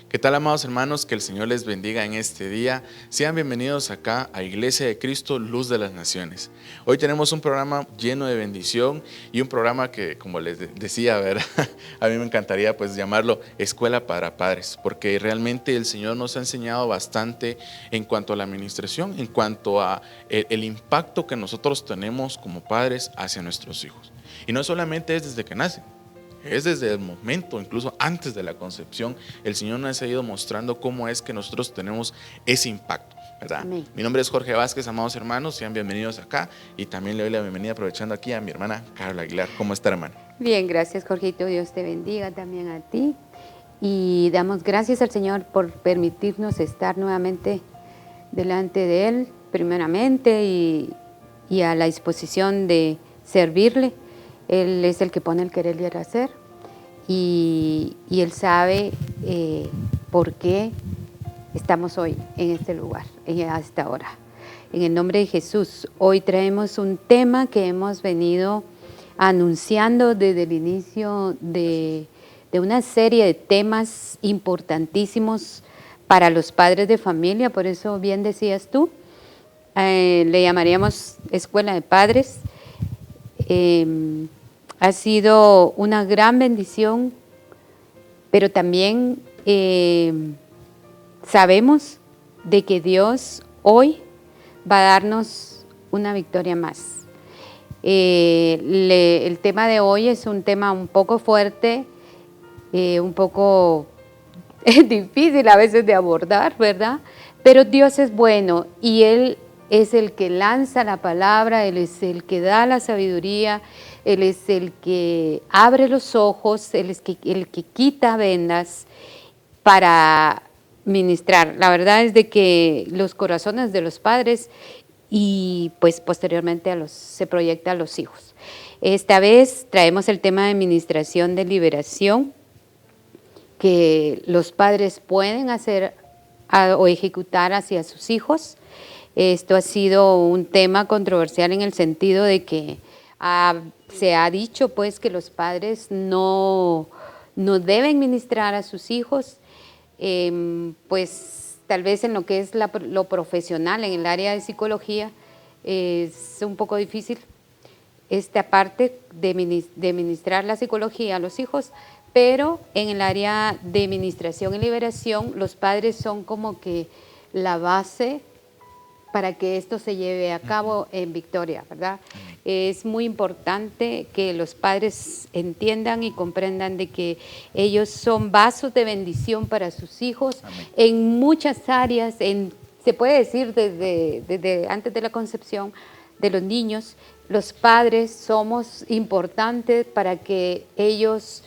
¿Qué tal, amados hermanos? Que el Señor les bendiga en este día. Sean bienvenidos acá a Iglesia de Cristo, Luz de las Naciones. Hoy tenemos un programa lleno de bendición y un programa que, como les decía, ¿verdad? A mí me encantaría pues llamarlo Escuela para Padres, porque realmente el Señor nos ha enseñado bastante en cuanto a la administración, en cuanto a el impacto que nosotros tenemos como padres hacia nuestros hijos. Y no solamente es desde que nacen. Es desde el momento, incluso antes de la concepción, el Señor nos ha ido mostrando cómo es que nosotros tenemos ese impacto, ¿verdad? Amén. Mi nombre es Jorge Vázquez, amados hermanos, sean bienvenidos acá y también le doy la bienvenida aprovechando aquí a mi hermana Carla Aguilar. ¿Cómo está, hermana? Bien, gracias, Jorgito. Dios te bendiga también a ti. Y damos gracias al Señor por permitirnos estar nuevamente delante de Él, primeramente, y a la disposición de servirle. Él es el que pone el querer y el hacer. Y Él sabe por qué estamos hoy en este lugar, a esta hora. En el nombre de Jesús, hoy traemos un tema que hemos venido anunciando desde el inicio de una serie de temas importantísimos para los padres de familia. Por eso bien decías tú, le llamaríamos Escuela de Padres. Ha sido una gran bendición, pero también sabemos de que Dios hoy va a darnos una victoria más. El tema de hoy es un tema un poco fuerte, un poco difícil a veces de abordar, ¿verdad? Pero Dios es bueno y Él es el que lanza la palabra, Él es el que da la sabiduría, Él es el que abre los ojos, Él es el que quita vendas para ministrar. La verdad es de que los corazones de los padres y pues posteriormente se proyecta a los hijos. Esta vez traemos el tema de administración de liberación que los padres pueden hacer o ejecutar hacia sus hijos. Esto ha sido un tema controversial en el sentido de que se ha dicho pues que los padres no deben ministrar a sus hijos, pues tal vez en lo que es lo profesional, en el área de psicología, es un poco difícil esta parte de ministrar la psicología a los hijos, pero en el área de administración y liberación, los padres son como que la base para que esto se lleve a cabo en victoria, ¿verdad? Es muy importante que los padres entiendan y comprendan de que ellos son vasos de bendición para sus hijos. Amén. En muchas áreas, se puede decir desde antes de la concepción de los niños, los padres somos importantes para que ellos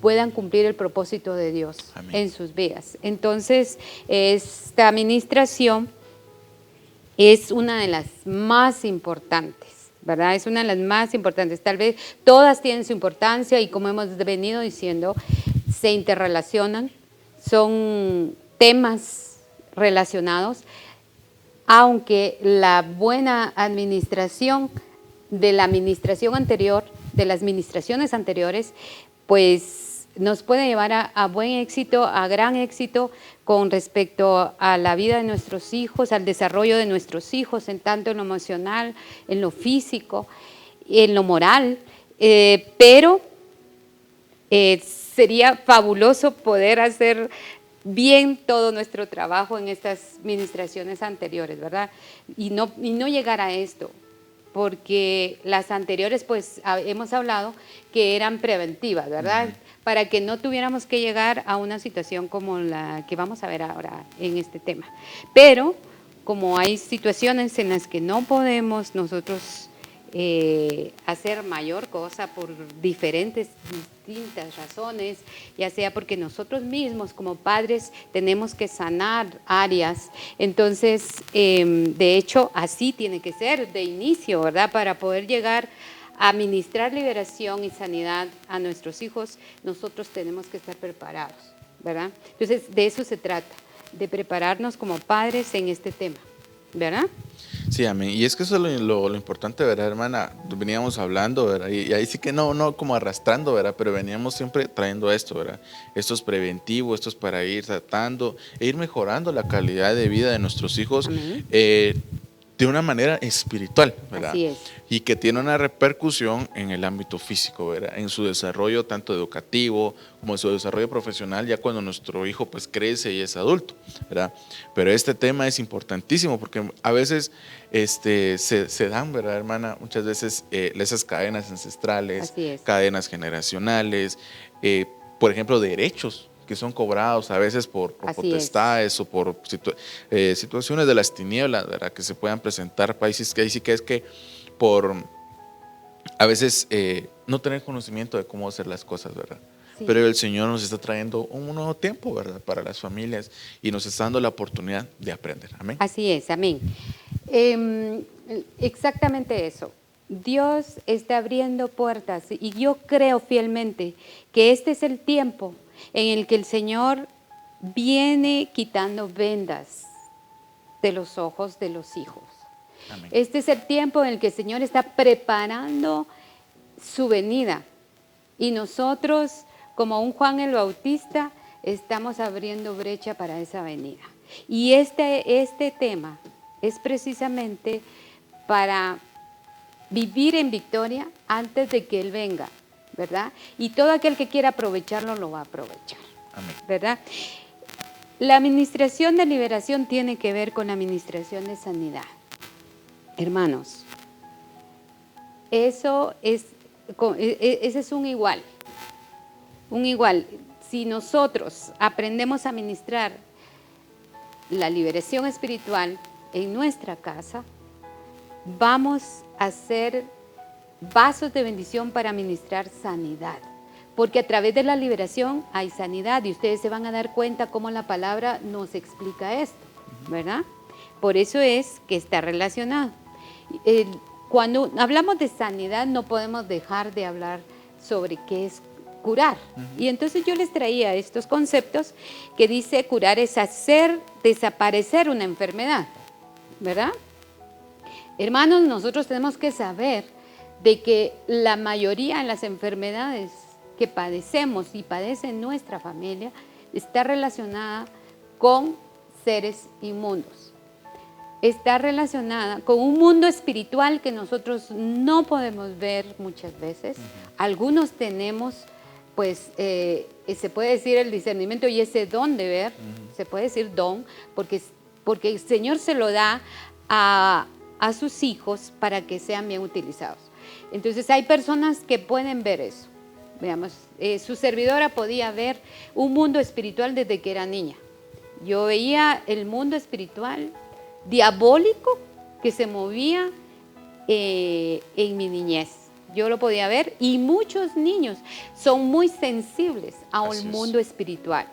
puedan cumplir el propósito de Dios. Amén. En sus vidas. Entonces, esta administración es una de las más importantes, ¿verdad? Es una de las más importantes. Tal vez todas tienen su importancia y como hemos venido diciendo, se interrelacionan, son temas relacionados, aunque la buena administración de la administración anterior, de las administraciones anteriores, pues nos puede llevar a buen éxito, a gran éxito con respecto a la vida de nuestros hijos, al desarrollo de nuestros hijos, en tanto en lo emocional, en lo físico, en lo moral, pero sería fabuloso poder hacer bien todo nuestro trabajo en estas administraciones anteriores, ¿verdad? Y no llegar a esto, porque las anteriores, pues hemos hablado que eran preventivas, ¿verdad? Para que no tuviéramos que llegar a una situación como la que vamos a ver ahora en este tema. Pero como hay situaciones en las que no podemos nosotros hacer mayor cosa por distintas razones, ya sea porque nosotros mismos como padres tenemos que sanar áreas. Entonces, de hecho, así tiene que ser de inicio, ¿verdad? Para poder llegar a ministrar liberación y sanidad a nuestros hijos, nosotros tenemos que estar preparados, ¿verdad? Entonces, de eso se trata, de prepararnos como padres en este tema. ¿verdad? Sí, amén. Y es que eso es lo importante, ¿verdad, hermana? Veníamos hablando, ¿verdad? Y ahí sí que no como arrastrando, ¿verdad? Pero veníamos siempre trayendo esto, ¿verdad? Esto es preventivo, esto es para ir tratando e ir mejorando la calidad de vida de nuestros hijos. Amén. De una manera espiritual, ¿verdad? Así es. Y que tiene una repercusión en el ámbito físico, ¿verdad? En su desarrollo tanto educativo como en su desarrollo profesional, ya cuando nuestro hijo pues crece y es adulto, ¿verdad? Pero este tema es importantísimo porque a veces se dan, ¿verdad, hermana? Muchas veces esas cadenas ancestrales, Así es. cadenas generacionales, por ejemplo, derechos que son cobrados a veces por Así es. potestades o por situaciones de las tinieblas, ¿verdad? Que se puedan presentar países que ahí sí que es que por a veces no tener conocimiento de cómo hacer las cosas, ¿verdad? Sí. Pero el Señor nos está trayendo un nuevo tiempo, ¿verdad? Para las familias y nos está dando la oportunidad de aprender. Amén. Así es, amén. Exactamente eso. Dios está abriendo puertas y yo creo fielmente que este es el tiempo en el que el Señor viene quitando vendas de los ojos de los hijos. Amén. Este es el tiempo en el que el Señor está preparando su venida y nosotros, como un Juan el Bautista, estamos abriendo brecha para esa venida. Y este tema es precisamente para vivir en victoria antes de que Él venga, ¿verdad? Y todo aquel que quiera aprovecharlo lo va a aprovechar, Amén. ¿verdad? La administración de liberación tiene que ver con la administración de sanidad. Hermanos, ese es un igual. Un igual. Si nosotros aprendemos a administrar la liberación espiritual en nuestra casa, vamos a ser vasos de bendición para ministrar sanidad. Porque a través de la liberación hay sanidad y ustedes se van a dar cuenta cómo la palabra nos explica esto, ¿verdad? Por eso es que está relacionado. Cuando hablamos de sanidad no podemos dejar de hablar sobre qué es curar. Y entonces yo les traía estos conceptos que dice curar es hacer desaparecer una enfermedad, ¿verdad? Hermanos, nosotros tenemos que saber de que la mayoría de las enfermedades que padecemos y padece nuestra familia está relacionada con seres inmundos. Está relacionada con un mundo espiritual que nosotros no podemos ver muchas veces. Algunos tenemos, pues, se puede decir el discernimiento y ese don de ver, se puede decir don, porque el Señor se lo da a sus hijos para que sean bien utilizados. Entonces hay personas que pueden ver eso. Veamos, su servidora podía ver un mundo espiritual desde que era niña. Yo veía el mundo espiritual diabólico que se movía en mi niñez. Yo lo podía ver y muchos niños son muy sensibles al mundo espiritual.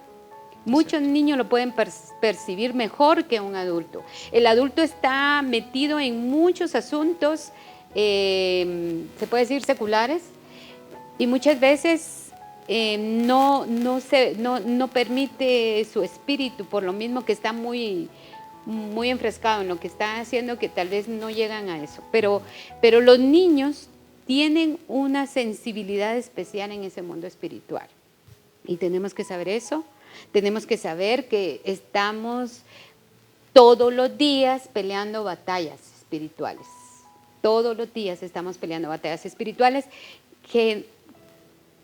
Muchos niños lo pueden percibir mejor que un adulto. El adulto está metido en muchos asuntos, se puede decir seculares, y muchas veces no permite su espíritu, por lo mismo que está muy enfrescado en lo que está haciendo, que tal vez no llegan a eso. Pero los niños tienen una sensibilidad especial en ese mundo espiritual. Y tenemos que saber eso. Tenemos que saber que estamos todos los días peleando batallas espirituales. Todos los días estamos peleando batallas espirituales que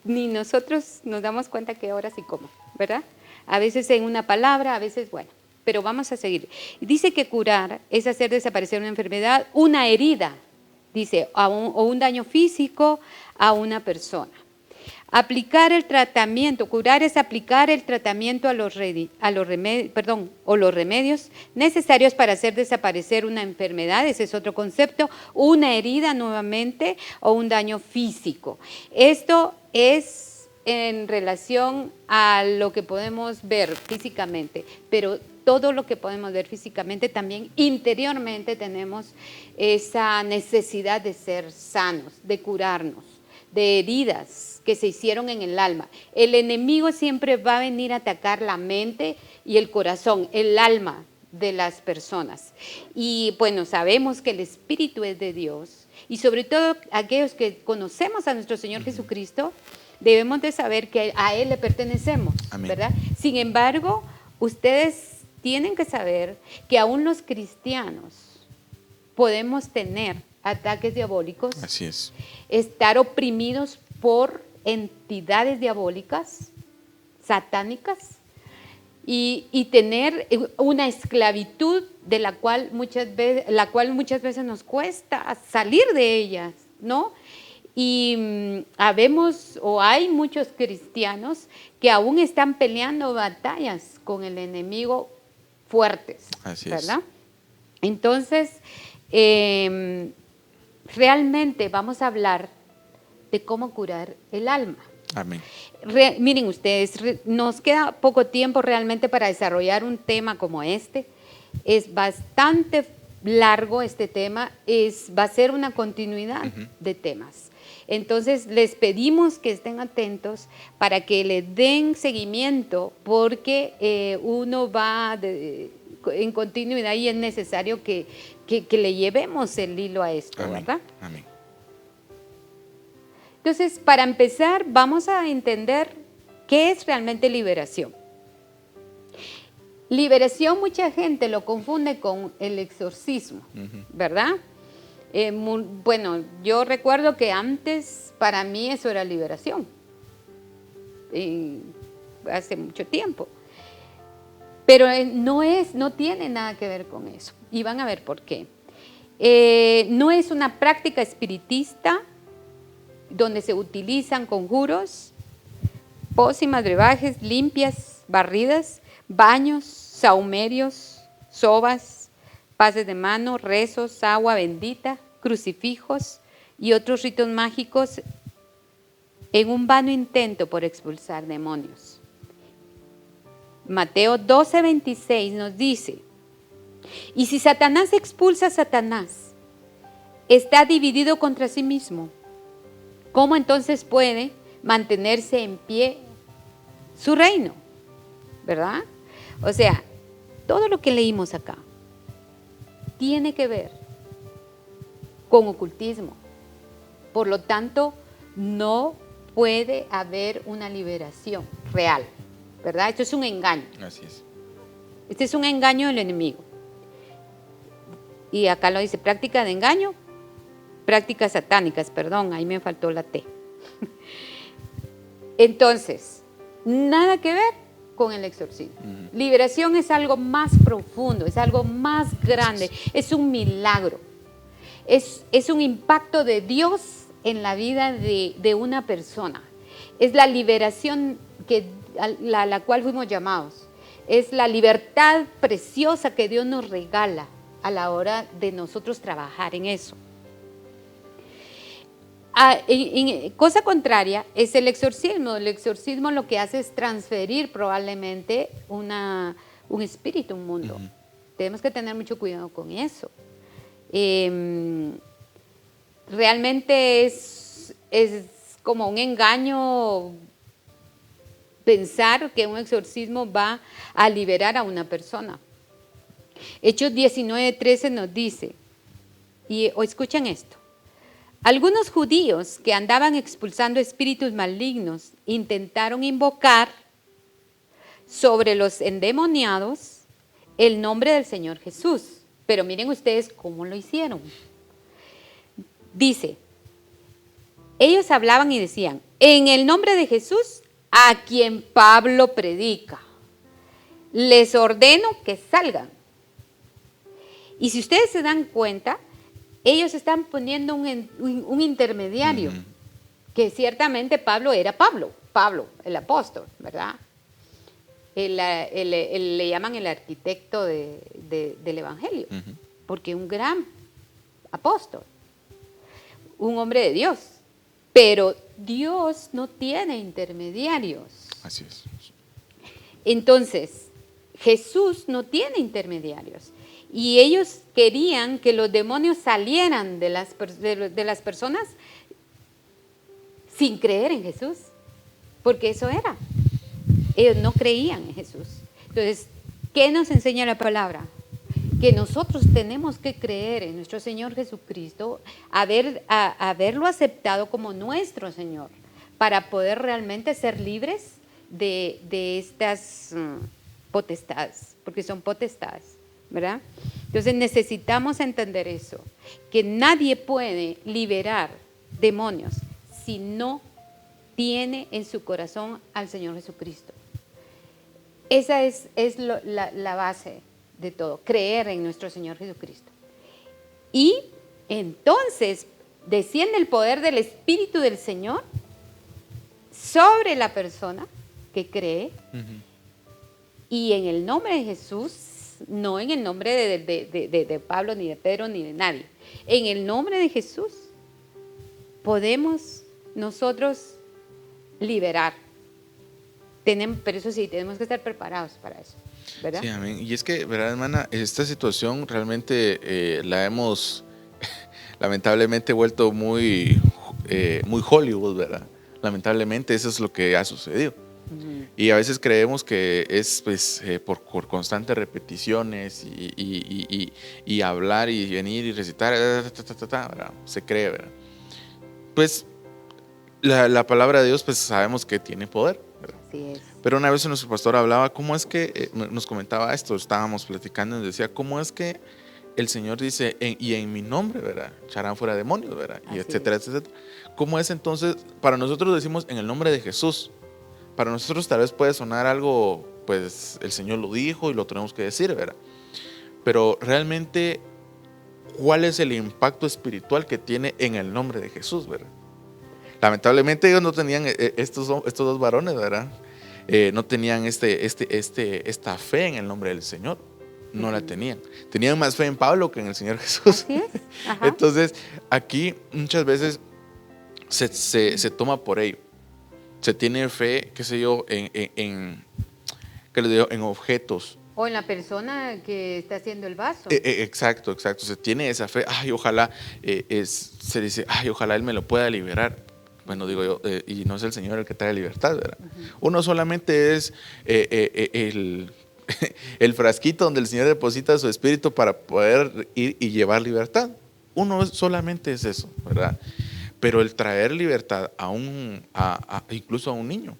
ni nosotros nos damos cuenta qué horas y cómo, ¿verdad? A veces en una palabra, a veces, bueno, pero vamos a seguir. Dice que curar es hacer desaparecer una enfermedad, una herida, dice, o un daño físico a una persona. Aplicar el tratamiento, curar es aplicar el tratamiento los remedios necesarios para hacer desaparecer una enfermedad, ese es otro concepto, una herida nuevamente o un daño físico. Esto es en relación a lo que podemos ver físicamente, pero todo lo que podemos ver físicamente también interiormente tenemos esa necesidad de ser sanos, de curarnos, de heridas que se hicieron en el alma. El enemigo siempre va a venir a atacar la mente y el corazón, el alma de las personas. Y bueno, sabemos que el Espíritu es de Dios y sobre todo aquellos que conocemos a nuestro Señor Jesucristo, debemos de saber que a Él le pertenecemos, Amén. ¿verdad? Sin embargo, ustedes tienen que saber que aún los cristianos podemos tener ataques diabólicos, Así es. estar oprimidos por entidades diabólicas, satánicas, y tener una esclavitud de la cual muchas veces nos cuesta salir de ellas, ¿no? Y hay muchos cristianos que aún están peleando batallas con el enemigo fuertes, Así ¿verdad? Entonces, realmente vamos a hablar de cómo curar el alma. Amén. Miren ustedes, nos queda poco tiempo realmente para desarrollar un tema como este. Es bastante largo este tema, va a ser una continuidad de temas. Entonces, les pedimos que estén atentos para que le den seguimiento, porque uno va en continuidad y es necesario que le llevemos el hilo a esto, Amén. ¿verdad? Amén. Entonces, para empezar, vamos a entender qué es realmente liberación. Liberación, mucha gente lo confunde con el exorcismo, ¿verdad? Bueno, yo recuerdo que antes para mí eso era liberación, hace mucho tiempo. Pero no tiene nada que ver con eso, y van a ver por qué. No es una práctica espiritista donde se utilizan conjuros, pócimas, brebajes, limpias, barridas, baños, sahumerios, sobas, pases de mano, rezos, agua bendita, crucifijos y otros ritos mágicos en un vano intento por expulsar demonios. Mateo 12:26 nos dice: y si Satanás expulsa a Satanás, está dividido contra sí mismo. ¿Cómo entonces puede mantenerse en pie su reino? ¿Verdad? O sea, todo lo que leímos acá tiene que ver con ocultismo. Por lo tanto, no puede haber una liberación real, ¿verdad? Esto es un engaño. Así es. Este es un engaño del enemigo. Y acá lo dice, práctica de engaño, prácticas satánicas, perdón, ahí me faltó la T. Entonces, nada que ver con el exorcismo. Liberación es algo más profundo, es algo más grande, es un milagro. Es un impacto de Dios en la vida de una persona. Es la liberación a la cual fuimos llamados. Es la libertad preciosa que Dios nos regala a la hora de nosotros trabajar en eso. Cosa contraria es el exorcismo. El exorcismo lo que hace es transferir probablemente un espíritu, un mundo. Tenemos que tener mucho cuidado con eso. Realmente es como un engaño pensar que un exorcismo va a liberar a una persona. Hechos 19:13 nos dice, y escuchen esto: algunos judíos que andaban expulsando espíritus malignos intentaron invocar sobre los endemoniados el nombre del Señor Jesús. Pero miren ustedes cómo lo hicieron. Dice, ellos hablaban y decían, en el nombre de Jesús, a quien Pablo predica, les ordeno que salgan. Y si ustedes se dan cuenta, ellos están poniendo un intermediario, que ciertamente Pablo era Pablo, el apóstol, ¿verdad? Le llaman el arquitecto del Evangelio, porque un gran apóstol, un hombre de Dios, pero Dios no tiene intermediarios. Así es. Entonces, Jesús no tiene intermediarios. Y ellos querían que los demonios salieran de las personas sin creer en Jesús, porque eso era. Ellos no creían en Jesús. Entonces, ¿qué nos enseña la palabra? que nosotros tenemos que creer en nuestro Señor Jesucristo, haberlo aceptado como nuestro Señor, para poder realmente ser libres de estas potestades, porque son potestades, ¿verdad? Entonces necesitamos entender eso, que nadie puede liberar demonios si no tiene en su corazón al Señor Jesucristo. Esa es la base de todo, creer en nuestro Señor Jesucristo. Y entonces desciende el poder del Espíritu del Señor sobre la persona que cree, y en el nombre de Jesús, no en el nombre de Pablo, ni de Pedro, ni de nadie, en el nombre de Jesús podemos nosotros liberar. Pero eso sí, tenemos que estar preparados para eso, ¿verdad? Sí, amén. Y es que, ¿verdad, hermana? Esta situación realmente la hemos lamentablemente vuelto muy Hollywood, ¿verdad? Lamentablemente eso es lo que ha sucedido. Y a veces creemos que es pues, por constantes repeticiones y hablar y venir y recitar, ¿verdad? Se cree, ¿verdad? Pues la palabra de Dios pues sabemos que tiene poder, ¿verdad? Así es. Pero una vez nuestro pastor hablaba, ¿cómo es que nos comentaba esto? Estábamos platicando y nos decía, ¿cómo es que el Señor dice, y en mi nombre, ¿verdad? Echarán fuera demonios, ¿verdad? Y etcétera, etcétera. ¿Cómo es entonces? Para nosotros decimos en el nombre de Jesús. Para nosotros tal vez puede sonar algo, pues el Señor lo dijo y lo tenemos que decir, ¿verdad? Pero realmente, ¿cuál es el impacto espiritual que tiene en el nombre de Jesús, ¿verdad? Lamentablemente ellos no tenían, estos dos varones, ¿verdad? No tenían esta fe en el nombre del Señor. No la tenían. Tenían más fe en Pablo que en el Señor Jesús. Así es. Ajá. Entonces, aquí muchas veces se toma por ello. Se tiene fe, qué sé yo, ¿qué les digo? En objetos. O en la persona que está haciendo el vaso. Exacto. Se tiene esa fe. Ay, ojalá, se dice, ay, ojalá Él me lo pueda liberar. Bueno, digo yo, y no es el Señor el que trae libertad, ¿verdad? Uno solamente es el frasquito donde el Señor deposita su espíritu para poder ir y llevar libertad. Uno solamente es eso, ¿verdad? Pero el traer libertad incluso a un niño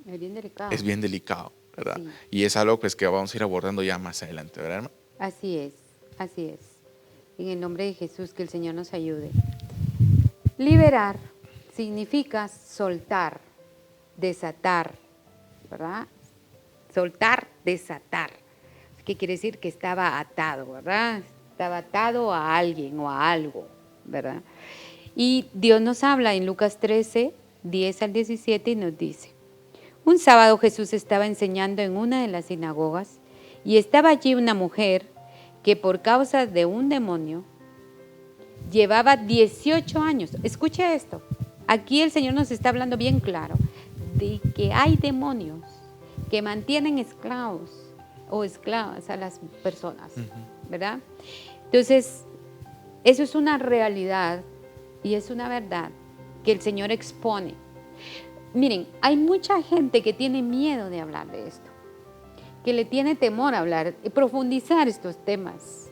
es bien delicado. Es bien delicado, ¿verdad? Sí. Y es algo pues, que vamos a ir abordando ya más adelante, ¿verdad, hermano? Así es. En el nombre de Jesús, que el Señor nos ayude. Liberar significa soltar, desatar, ¿verdad? Soltar, desatar. ¿Qué quiere decir? Que estaba atado, ¿verdad? Estaba atado a alguien o a algo, ¿verdad? Y Dios nos habla en Lucas 13, 10 al 17 y nos dice: un sábado Jesús estaba enseñando en una de las sinagogas y estaba allí una mujer que por causa de un demonio llevaba 18 años. Escuche esto. Aquí el Señor nos está hablando bien claro de que hay demonios que mantienen esclavos o esclavas a las personas, ¿verdad? Entonces, eso es una realidad y es una verdad que el Señor expone. Miren, hay mucha gente que tiene miedo de hablar de esto, que le tiene temor a hablar y profundizar estos temas,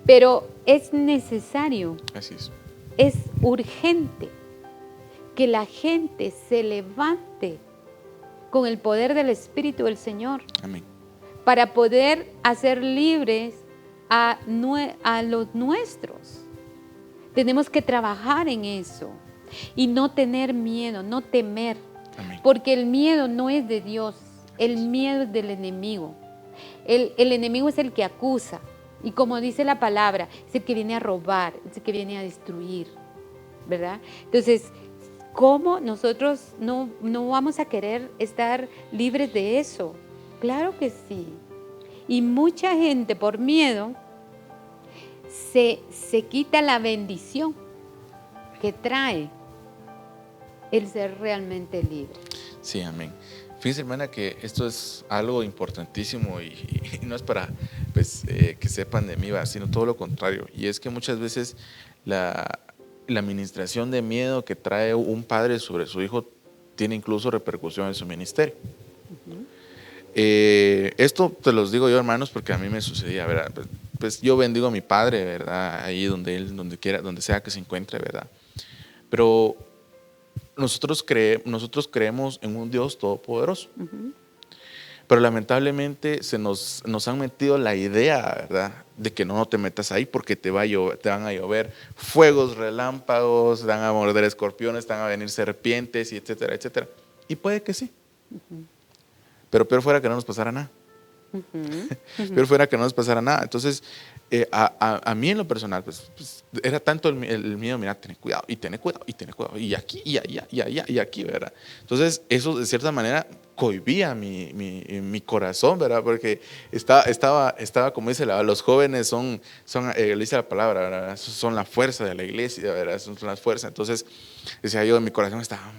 pero es necesario, Así es urgente que la gente se levante con el poder del Espíritu del Señor. Amén. Para poder hacer libres a los nuestros. Tenemos que trabajar en eso y no tener miedo, no temer. Amén. Porque el miedo no es de Dios, el miedo es del enemigo. El enemigo es el que acusa y, como dice la palabra, es el que viene a robar, es el que viene a destruir, ¿verdad? Entonces, ¿cómo nosotros no vamos a querer estar libres de eso? Claro que sí. Y mucha gente por miedo se quita la bendición que trae el ser realmente libre. Sí, amén. Fíjense, hermana, que esto es algo importantísimo y no es para pues, que sepan de mí, sino todo lo contrario. Y es que muchas veces la administración de miedo que trae un padre sobre su hijo tiene incluso repercusión en su ministerio. Esto te los digo yo, hermanos, porque a mí me sucedía, ¿verdad? Pues yo bendigo a mi padre, ¿verdad? Ahí donde él, donde quiera, donde sea que se encuentre, ¿verdad? Pero nosotros creemos en un Dios todopoderoso. Pero lamentablemente nos han metido la idea, ¿verdad?, de que no te metas ahí porque te van a llover fuegos, relámpagos, te van a morder escorpiones, te van a venir serpientes, y etcétera, etcétera. Y puede que sí. Pero peor fuera que no nos pasara nada. Peor fuera que no nos pasara nada. Entonces, a mí en lo personal, pues, era tanto el miedo, mira, ten cuidado, y aquí, y allá, y allá, y aquí, ¿verdad? Entonces, eso de cierta manera cohibía mi corazón, ¿verdad? Porque estaba como dice los jóvenes le dice la palabra, ¿verdad? Son la fuerza de la iglesia, ¿verdad? Son las fuerzas. Entonces, decía yo, mi corazón estaba,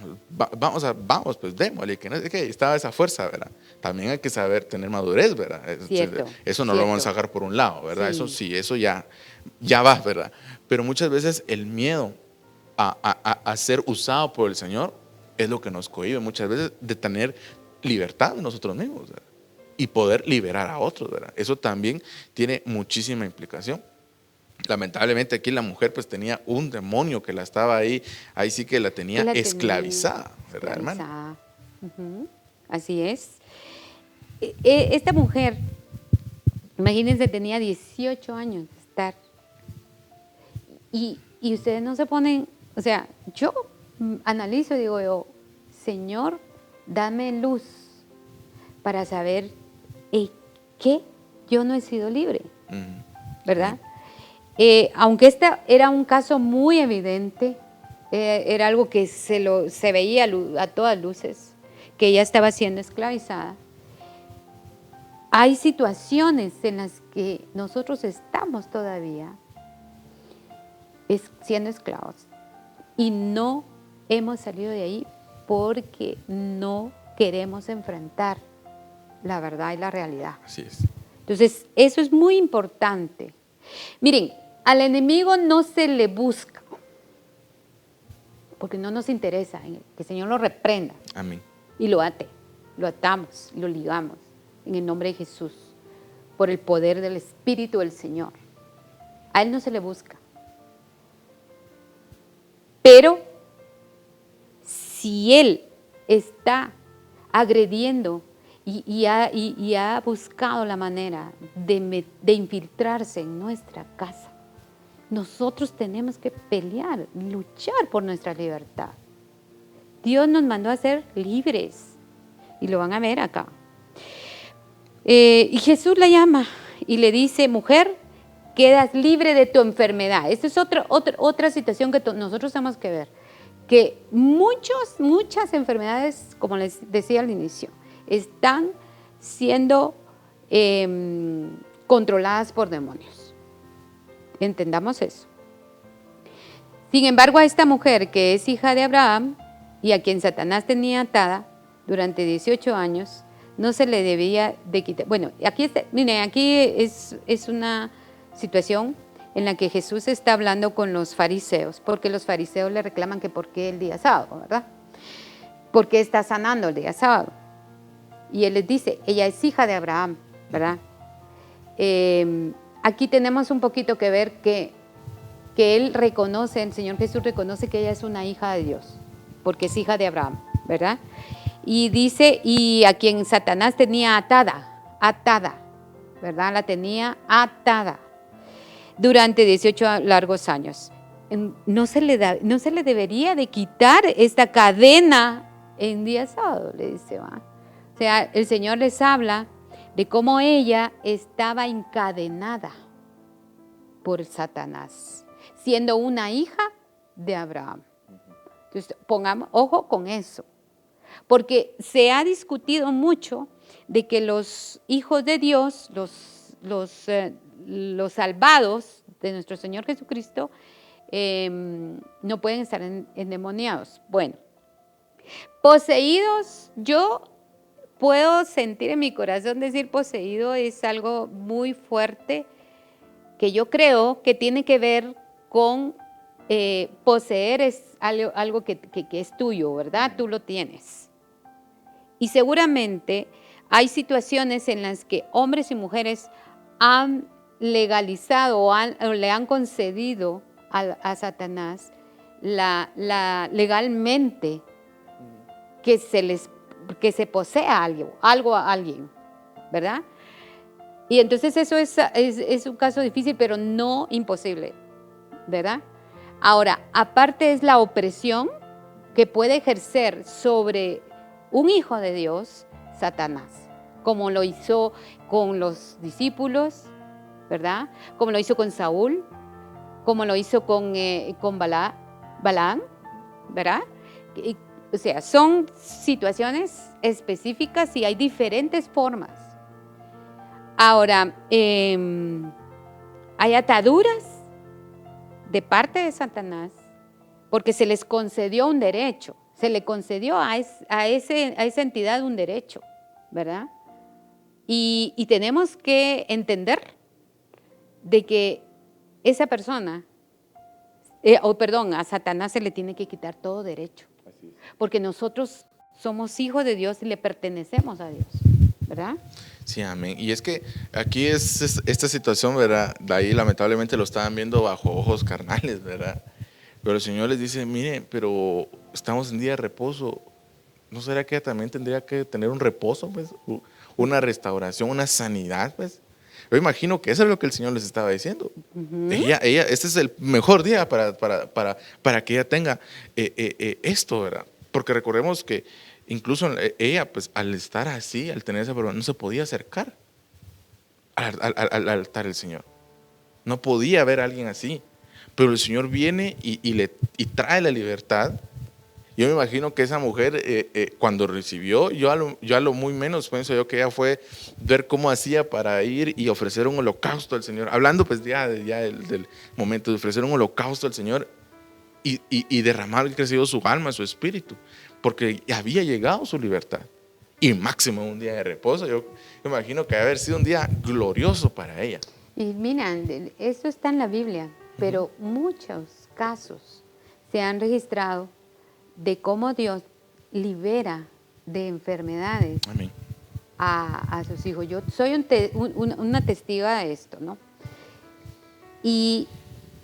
vamos, pues démosle, que no sé qué, estaba esa fuerza, ¿verdad? También hay que saber tener madurez, ¿verdad? Cierto, Eso no cierto. lo vamos a sacar por un lado, ¿verdad? Sí. Eso ya va, ¿verdad? Pero muchas veces el miedo a ser usado por el Señor es lo que nos cohíbe muchas veces de tener libertad de nosotros mismos, ¿verdad? Y poder liberar a otros, ¿verdad? Eso también tiene muchísima implicación. Lamentablemente aquí la mujer pues tenía un demonio que la estaba ahí sí que la tenía esclavizada, ¿verdad, hermano? Así es. Esta mujer, imagínense, tenía 18 años de estar. Y ustedes no se ponen, o sea, yo analizo y digo yo, Señor, dame luz para saber qué yo no he sido libre, ¿verdad? Aunque este era un caso muy evidente, era algo que se veía a todas luces, que ella estaba siendo esclavizada. Hay situaciones en las que nosotros estamos todavía siendo esclavos y no hemos salido de ahí porque no queremos enfrentar la verdad y la realidad. Así es. Entonces, eso es muy importante. Miren, al enemigo no se le busca, porque no nos interesa que el Señor lo reprenda. Amén. Y lo atamos, lo ligamos en el nombre de Jesús, por el poder del Espíritu del Señor. A Él no se le busca. Pero si Él está agrediendo y ha buscado la manera de infiltrarse en nuestra casa, nosotros tenemos que pelear, luchar por nuestra libertad. Dios nos mandó a ser libres y lo van a ver acá. Y Jesús la llama y le dice, mujer, quedas libre de tu enfermedad. Esta es otra situación que nosotros tenemos que ver, que muchas enfermedades, como les decía al inicio, están siendo controladas por demonios. Entendamos eso. Sin embargo, a esta mujer que es hija de Abraham y a quien Satanás tenía atada durante 18 años, no se le debía de quitar. Bueno, aquí es una situación en la que Jesús está hablando con los fariseos, porque los fariseos le reclaman que por qué el día sábado, ¿verdad? ¿Por qué está sanando el día sábado? Y Él les dice, ella es hija de Abraham, ¿verdad? Aquí tenemos un poquito que ver que Él reconoce, el Señor Jesús reconoce que ella es una hija de Dios, porque es hija de Abraham, ¿verdad? Y dice, y a quien Satanás tenía atada, ¿verdad? La tenía atada durante 18 largos años. No se le debería de quitar esta cadena en día sábado, le dice, ¿va? O sea, el Señor les habla de cómo ella estaba encadenada por Satanás, siendo una hija de Abraham. Entonces, pongamos ojo con eso, porque se ha discutido mucho de que los hijos de Dios, los salvados de nuestro Señor Jesucristo, no pueden estar endemoniados. Bueno, poseídos, yo puedo sentir en mi corazón decir poseído es algo muy fuerte que yo creo que tiene que ver con poseer es algo que es tuyo, ¿verdad? Tú lo tienes. Y seguramente hay situaciones en las que hombres y mujeres han legalizado o le han concedido a Satanás legalmente que se posea algo a alguien, ¿verdad? Y entonces eso es un caso difícil, pero no imposible, ¿verdad? Ahora, aparte es la opresión que puede ejercer sobre un hijo de Dios, Satanás, como lo hizo con los discípulos, ¿verdad? Como lo hizo con Saúl, como lo hizo con Balaam, ¿verdad? O sea, son situaciones específicas y hay diferentes formas. Ahora, hay ataduras de parte de Satanás porque se les concedió un derecho, se le concedió a esa entidad un derecho, ¿verdad? Y tenemos que entender de que esa persona, a Satanás se le tiene que quitar todo derecho, porque nosotros somos hijos de Dios y le pertenecemos a Dios, ¿verdad? Sí, amén. Y es que aquí es esta situación, ¿verdad? De ahí lamentablemente lo estaban viendo bajo ojos carnales, ¿verdad? Pero el Señor les dice, mire, pero estamos en día de reposo. ¿No será que ella también tendría que tener un reposo, pues? Una restauración, una sanidad, pues. Yo imagino que eso es lo que el Señor les estaba diciendo. Este es el mejor día para que ella tenga esto, ¿verdad? Porque recordemos que incluso ella, pues al estar así, al tener esa problema, no se podía acercar al altar del Señor. No podía ver a alguien así. Pero el Señor viene y trae la libertad. Yo me imagino que esa mujer, cuando recibió, yo a lo muy menos pienso yo que ella fue ver cómo hacía para ir y ofrecer un holocausto al Señor. Hablando pues ya del momento de ofrecer un holocausto al Señor y derramar el crecido su alma, su espíritu, porque había llegado su libertad. Y máximo un día de reposo. Yo me imagino que debe haber sido un día glorioso para ella. Y mira, esto está en la Biblia, pero muchos casos se han registrado de cómo Dios libera de enfermedades Amén. a sus hijos. Yo soy una testiga de esto, ¿no? Y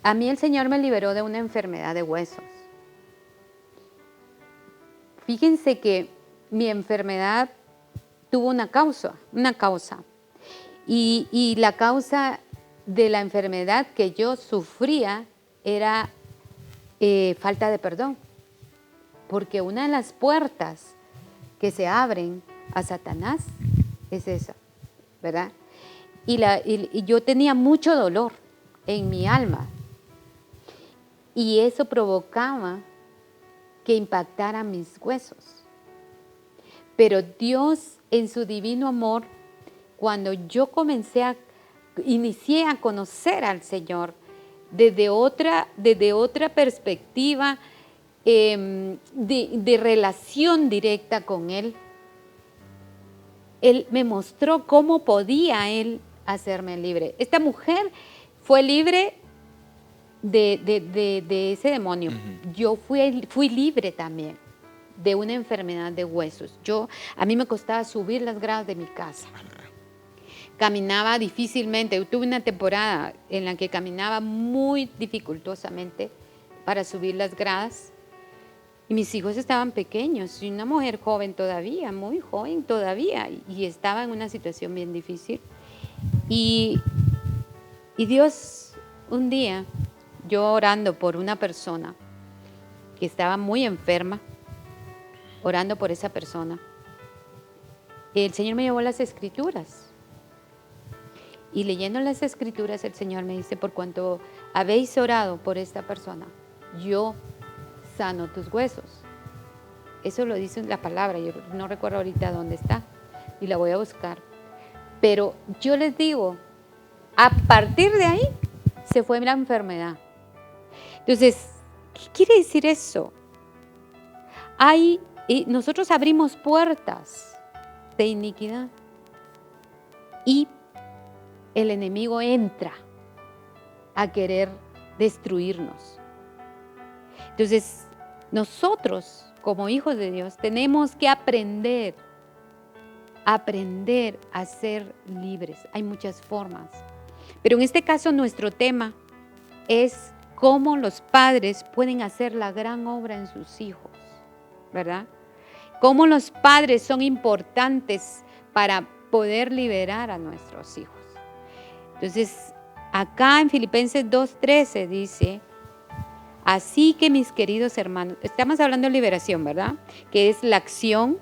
a mí el Señor me liberó de una enfermedad de huesos. Fíjense que mi enfermedad tuvo una causa. Y la causa de la enfermedad que yo sufría era falta de perdón. Porque una de las puertas que se abren a Satanás es esa, ¿verdad? Y yo tenía mucho dolor en mi alma. Y eso provocaba que impactara mis huesos. Pero Dios, en su divino amor, cuando yo inicié a conocer al Señor desde otra perspectiva, de relación directa con Él, Él me mostró cómo podía Él hacerme libre. Esta mujer fue libre de ese demonio. Yo fui libre también de una enfermedad de huesos. A mí me costaba subir las gradas de mi casa. Caminaba difícilmente. Yo tuve una temporada en la que caminaba muy dificultosamente para subir las gradas. Y mis hijos estaban pequeños, y una mujer joven todavía, muy joven todavía, y estaba en una situación bien difícil. Y Dios, un día, yo orando por una persona que estaba muy enferma, orando por esa persona, el Señor me llevó las Escrituras. Y leyendo las Escrituras, el Señor me dice, por cuanto habéis orado por esta persona, yo sano tus huesos. Eso lo dice la palabra, yo no recuerdo ahorita dónde está y la voy a buscar. Pero yo les digo, a partir de ahí se fue la enfermedad. Entonces, ¿qué quiere decir eso? Nosotros abrimos puertas de iniquidad y el enemigo entra a querer destruirnos. Entonces, nosotros, como hijos de Dios, tenemos que aprender aprender a ser libres. Hay muchas formas. Pero en este caso nuestro tema es cómo los padres pueden hacer la gran obra en sus hijos, ¿verdad? Cómo los padres son importantes para poder liberar a nuestros hijos. Entonces, acá en Filipenses 2:13 dice, así que mis queridos hermanos, estamos hablando de liberación, ¿verdad? Que es la acción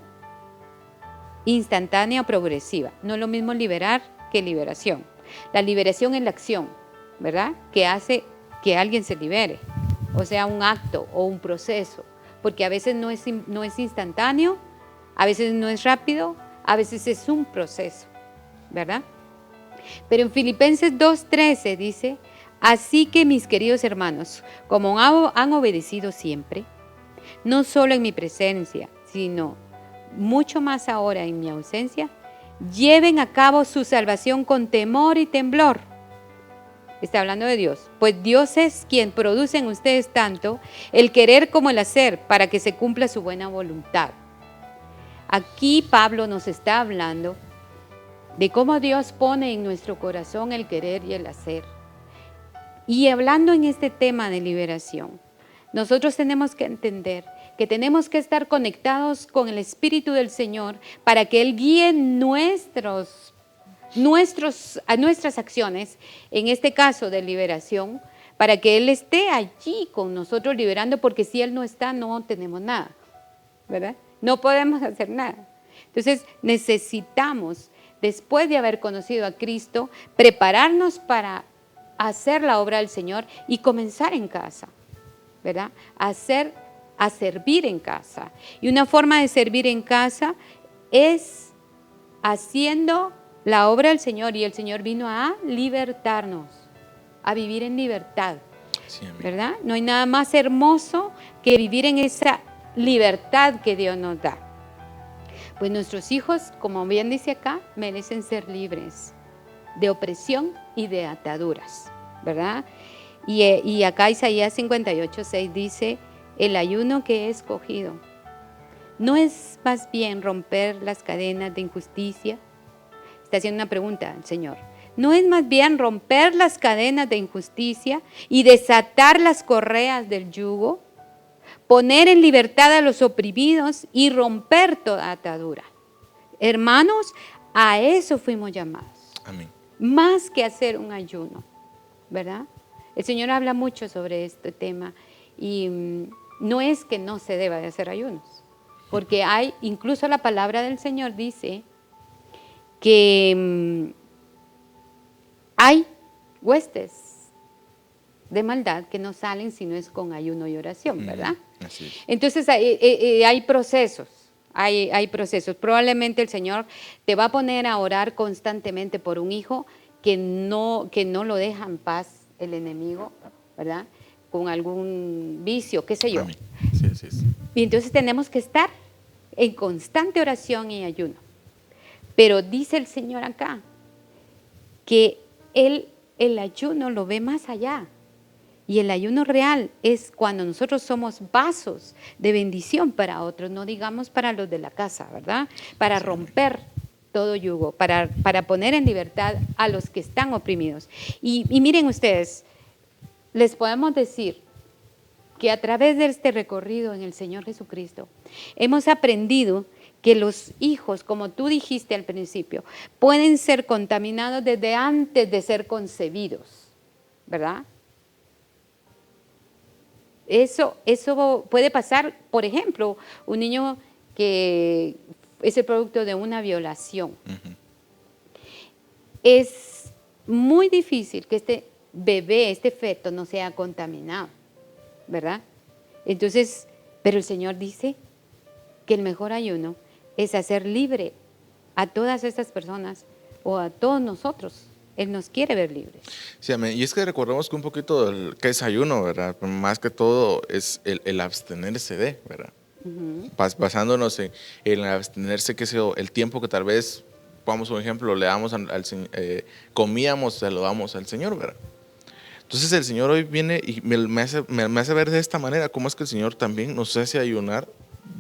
instantánea o progresiva. No es lo mismo liberar que liberación. La liberación es la acción, ¿verdad? Que hace que alguien se libere. O sea, un acto o un proceso. Porque a veces no es instantáneo, a veces no es rápido, a veces es un proceso, ¿verdad? Pero en Filipenses 2:13 dice, así que mis queridos hermanos, como han obedecido siempre, no solo en mi presencia, sino mucho más ahora en mi ausencia, lleven a cabo su salvación con temor y temblor. Está hablando de Dios. Pues Dios es quien produce en ustedes tanto el querer como el hacer para que se cumpla su buena voluntad. Aquí Pablo nos está hablando de cómo Dios pone en nuestro corazón el querer y el hacer. Y hablando en este tema de liberación, nosotros tenemos que entender que tenemos que estar conectados con el Espíritu del Señor para que Él guíe nuestras acciones, en este caso de liberación, para que Él esté allí con nosotros liberando, porque si Él no está, no tenemos nada, ¿verdad? No podemos hacer nada. Entonces necesitamos, después de haber conocido a Cristo, prepararnos para hacer la obra del Señor y comenzar en casa, ¿verdad? A servir en casa. Y una forma de servir en casa es haciendo la obra del Señor, y el Señor vino a libertarnos, a vivir en libertad, sí, ¿verdad? No hay nada más hermoso que vivir en esa libertad que Dios nos da. Pues nuestros hijos, como bien dice acá, merecen ser libres de opresión y de ataduras, ¿verdad? Y acá Isaías 58:6 dice, el ayuno que he escogido no es más bien romper las cadenas de injusticia. Está haciendo una pregunta el Señor. ¿No es más bien romper las cadenas de injusticia y desatar las correas del yugo? Poner en libertad a los oprimidos y romper toda atadura. Hermanos, a eso fuimos llamados. Amén. Más que hacer un ayuno, ¿verdad? El Señor habla mucho sobre este tema y no es que no se deba de hacer ayunos, porque incluso la palabra del Señor dice que hay huestes de maldad que no salen si no es con ayuno y oración, ¿verdad? Así es. Entonces hay procesos, hay procesos. Probablemente el Señor te va a poner a orar constantemente por un hijo que no lo deja en paz el enemigo, ¿verdad? Con algún vicio, qué sé yo. Amén. Sí, así es. Y entonces tenemos que estar en constante oración y ayuno. Pero dice el Señor acá que el ayuno lo ve más allá. Y el ayuno real es cuando nosotros somos vasos de bendición para otros, no digamos para los de la casa, ¿verdad? Para romper todo yugo, para poner en libertad a los que están oprimidos. Y miren ustedes, les podemos decir que a través de este recorrido en el Señor Jesucristo, hemos aprendido que los hijos, como tú dijiste al principio, pueden ser contaminados desde antes de ser concebidos, ¿verdad? Eso puede pasar, por ejemplo, un niño que es el producto de una violación. Uh-huh. Es muy difícil que este bebé, este feto, no sea contaminado, ¿verdad? Entonces, pero el Señor dice que el mejor ayuno es hacer libre a todas estas personas o a todos nosotros. Él nos quiere ver libres. Sí, amén. Y es que recordemos que un poquito qué es ayuno, ¿verdad? Más que todo es el abstenerse de, ¿verdad? Uh-huh. Basándonos en el abstenerse, que sea el tiempo que tal vez, vamos a un ejemplo, le damos comíamos, se lo damos al Señor, ¿verdad? Entonces el Señor hoy viene y me hace ver de esta manera cómo es que el Señor también nos hace ayunar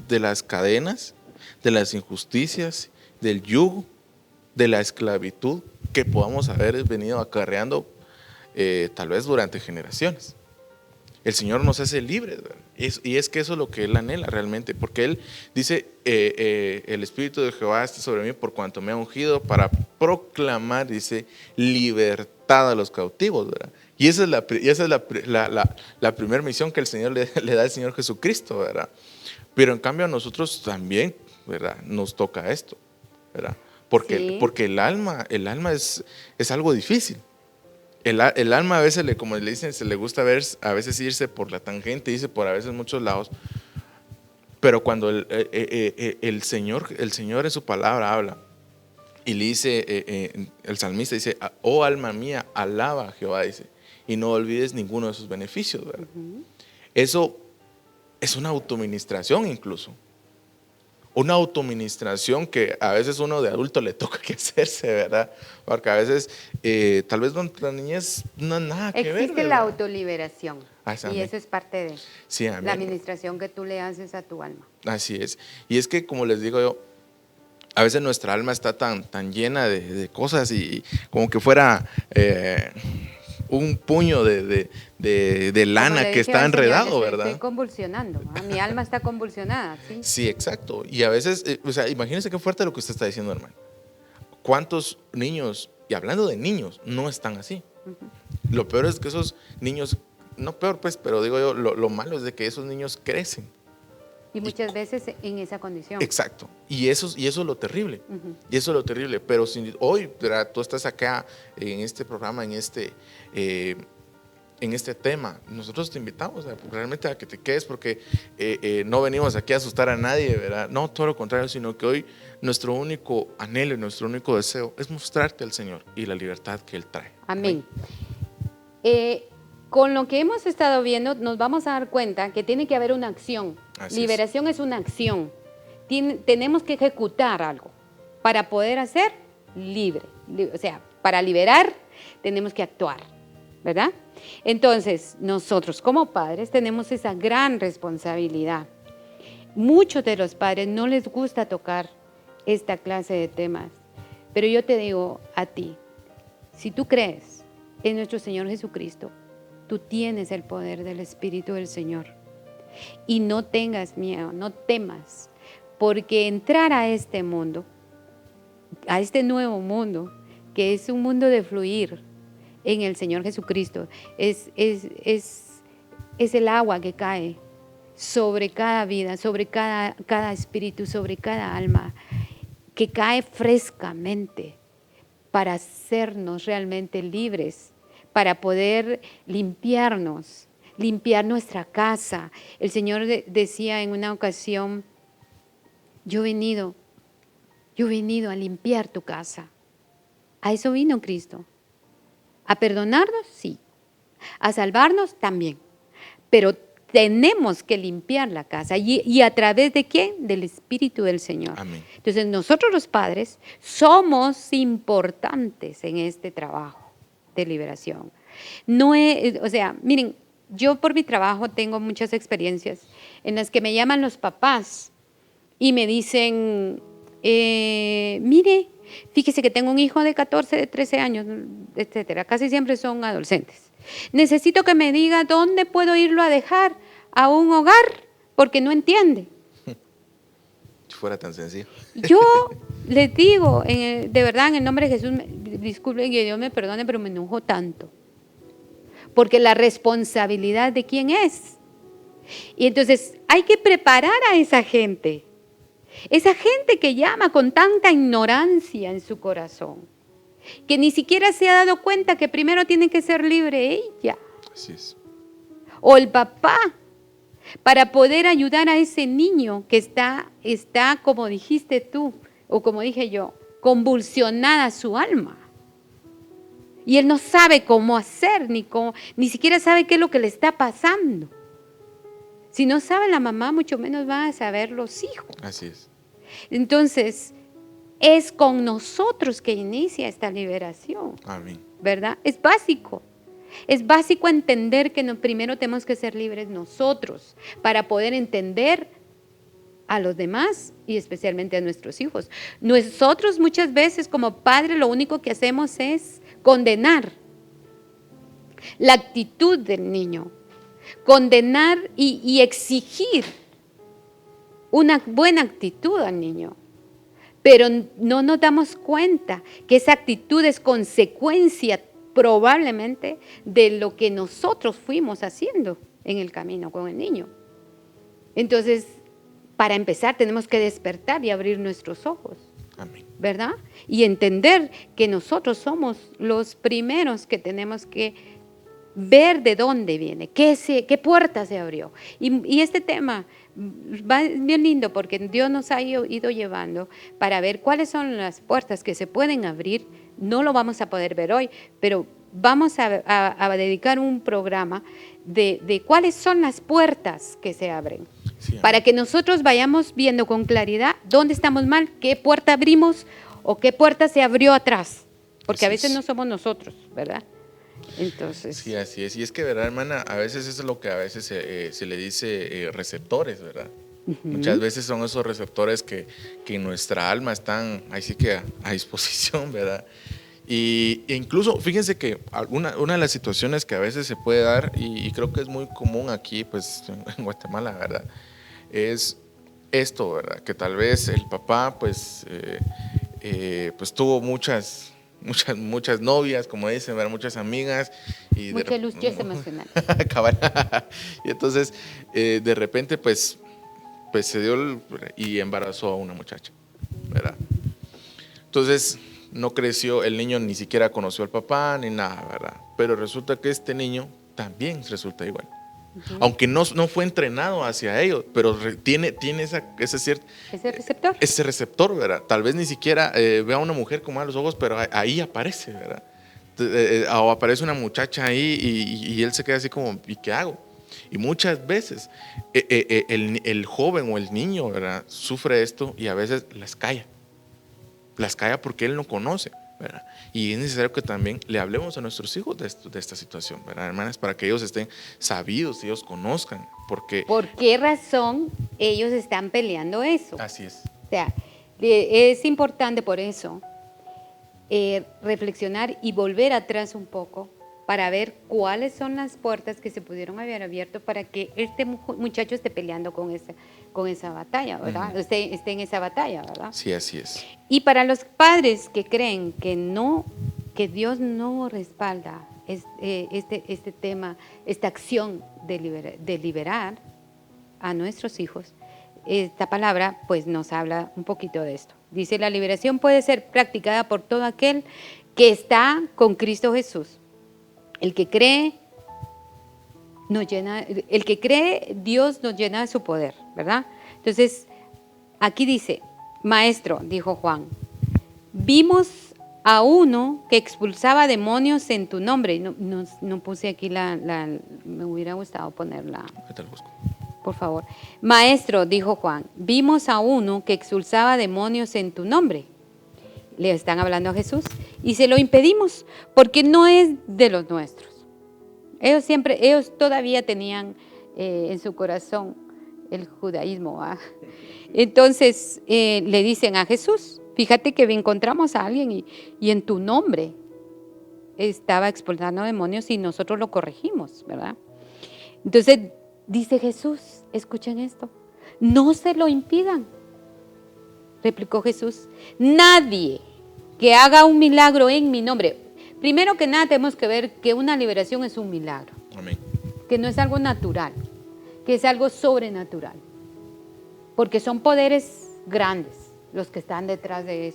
de las cadenas, de las injusticias, del yugo, de la esclavitud que podamos haber venido acarreando tal vez durante generaciones. El Señor nos hace libres, ¿verdad? Y es que eso es lo que Él anhela realmente, porque Él dice, el Espíritu de Jehová está sobre mí por cuanto me ha ungido para proclamar, dice, libertad a los cautivos, ¿verdad? Y esa es la primera misión que el Señor le da al Señor Jesucristo, ¿verdad? Pero en cambio a nosotros también, ¿verdad? Nos toca esto, ¿verdad? Porque el alma es algo difícil. El alma a veces, como le dicen, se le gusta a veces irse por la tangente, irse por a veces muchos lados. Pero cuando el Señor en su palabra habla y le dice, el salmista dice, oh alma mía, alaba a Jehová, dice, y no olvides ninguno de sus beneficios, ¿verdad? Eso es una autoministración incluso. Una autoministración que a veces uno de adulto le toca que hacerse, ¿verdad? Porque a veces, tal vez la niñez no hay nada que ver. Existe la autoliberación. Y eso es parte de sí, la administración que tú le haces a tu alma. Así es. Y es que, como les digo yo, a veces nuestra alma está tan llena de cosas y como que fuera un puño de lana que está enredado, ¿verdad? Estoy convulsionando, mi alma está convulsionada, ¿sí? Sí, exacto. Y a veces, o sea, imagínense qué fuerte lo que usted está diciendo, hermano. ¿Cuántos niños, y hablando de niños, no están así? Lo peor es que esos niños, no peor pues, pero digo yo, lo malo es de que esos niños crecen. Y muchas veces en esa condición. Exacto. Y eso es lo terrible. Y eso es lo terrible. Pero si hoy, ¿verdad? Tú estás acá en este programa, en este tema, nosotros te invitamos realmente a que te quedes, porque no venimos aquí a asustar a nadie, ¿verdad? No, todo lo contrario, sino que hoy nuestro único anhelo y nuestro único deseo es mostrarte al Señor y la libertad que Él trae. Amén. Con lo que hemos estado viendo, nos vamos a dar cuenta que tiene que haber una acción. Así Liberación es una acción. Tenemos que ejecutar algo para poder hacer libre. O sea, para liberar tenemos que actuar, ¿verdad? Entonces, nosotros como padres tenemos esa gran responsabilidad. Muchos de los padres no les gusta tocar esta clase de temas, pero yo te digo a ti, si tú crees en nuestro Señor Jesucristo, tú tienes el poder del Espíritu del Señor. Y no tengas miedo, no temas, porque entrar a este mundo, a este nuevo mundo, que es un mundo de fluir en el Señor Jesucristo, es el agua que cae sobre cada vida, sobre cada espíritu, sobre cada alma, que cae frescamente para hacernos realmente libres, para poder limpiarnos, limpiar nuestra casa. El Señor decía en una ocasión, yo he venido a limpiar tu casa. A eso vino Cristo. A perdonarnos, sí. A salvarnos, también. Pero tenemos que limpiar la casa. ¿Y a través de quién? Del Espíritu del Señor. Amén. Entonces nosotros los padres somos importantes en este trabajo de liberación. O sea, miren, yo por mi trabajo tengo muchas experiencias en las que me llaman los papás y me dicen, mire, fíjese que tengo un hijo de 14, de 13 años, etcétera. Casi siempre son adolescentes. Necesito que me diga dónde puedo irlo a dejar a un hogar porque no entiende. Si fuera tan sencillo. Yo les digo, de verdad, en el nombre de Jesús, disculpen que Dios me perdone, pero me enojo tanto. Porque la responsabilidad de quién es. Y entonces hay que preparar a esa gente. Esa gente que llama con tanta ignorancia en su corazón, que ni siquiera se ha dado cuenta que primero tiene que ser libre ella. Así es. O el papá, para poder ayudar a ese niño que está, como dijiste tú, o como dije yo, convulsionada su alma. Y él no sabe cómo hacer, ni siquiera sabe qué es lo que le está pasando. Si no sabe la mamá, mucho menos van a saber los hijos. Así es. Entonces, es con nosotros que inicia esta liberación. Amén. ¿Verdad? Es básico. Es básico entender que primero tenemos que ser libres nosotros para poder entender a los demás y especialmente a nuestros hijos. Nosotros muchas veces como padres lo único que hacemos es condenar la actitud del niño, condenar y exigir una buena actitud al niño. Pero no nos damos cuenta que esa actitud es consecuencia probablemente de lo que nosotros fuimos haciendo en el camino con el niño. Entonces, para empezar, tenemos que despertar y abrir nuestros ojos. Amén. ¿Verdad? Y entender que nosotros somos los primeros que tenemos que ver de dónde viene, qué puerta se abrió. Y este tema va bien lindo porque Dios nos ha ido llevando para ver cuáles son las puertas que se pueden abrir. No lo vamos a poder ver hoy, pero vamos a dedicar un programa de cuáles son las puertas que se abren. Sí, para que nosotros vayamos viendo con claridad dónde estamos mal, qué puerta abrimos o qué puerta se abrió atrás. Porque a veces no somos nosotros, ¿verdad? Entonces. Sí, así es. Y es que, ¿verdad, hermana? A veces eso es lo que a veces se le dice receptores, ¿verdad? Uh-huh. Muchas veces son esos receptores que en nuestra alma están, ahí sí que a disposición, ¿verdad? E incluso, fíjense que una de las situaciones que a veces se puede dar, y creo que es muy común aquí, pues, en Guatemala, ¿verdad? Es esto, ¿verdad? Que tal vez el papá, pues tuvo muchas novias, como dicen, ¿verdad? Muchas amigas. Y mucha lucha emocional. Y entonces, de repente, pues se dio y embarazó a una muchacha, ¿verdad? Entonces, no creció, el niño ni siquiera conoció al papá, ni nada, ¿verdad? Pero resulta que este niño también resulta igual. Uh-huh. Aunque no fue entrenado hacia ello, pero tiene ese receptor. Ese receptor, ¿verdad? Tal vez ni siquiera ve a una mujer con malos ojos, pero ahí aparece, ¿verdad? O aparece una muchacha ahí y él se queda así como, ¿y qué hago? Y muchas veces el joven o el niño, ¿verdad? Sufre esto y a veces las calla porque él no conoce, ¿verdad? Y es necesario que también le hablemos a nuestros hijos de esta situación, ¿verdad, hermanas? Para que ellos estén sabidos, ellos conozcan. ¿Por qué razón ellos están peleando eso? Así es. O sea, es importante por eso reflexionar y volver atrás un poco para ver cuáles son las puertas que se pudieron haber abierto para que este muchacho esté peleando con esa batalla, ¿verdad? Uh-huh. Esté en esa batalla, ¿verdad? Sí, así es. Y para los padres que creen que Dios no respalda este tema, esta acción de liberar a nuestros hijos, esta palabra pues nos habla un poquito de esto. Dice, la liberación puede ser practicada por todo aquel que está con Cristo Jesús. El que cree, Dios nos llena de su poder, ¿verdad? Entonces, aquí dice, maestro, dijo Juan, vimos a uno que expulsaba demonios en tu nombre. No puse aquí me hubiera gustado ponerla. ¿Qué tal busco? Por favor. Maestro, dijo Juan, vimos a uno que expulsaba demonios en tu nombre. Le están hablando a Jesús y se lo impedimos porque no es de los nuestros. Ellos todavía tenían en su corazón el judaísmo, ¿ah? Entonces le dicen a Jesús, fíjate que encontramos a alguien y en tu nombre estaba expulsando demonios y nosotros lo corregimos, ¿verdad? Entonces dice Jesús, escuchen esto, no se lo impidan. Replicó Jesús, nadie que haga un milagro en mi nombre. Primero que nada tenemos que ver que una liberación es un milagro. Amén. Que no es algo natural, que es algo sobrenatural. Porque son poderes grandes los que están detrás de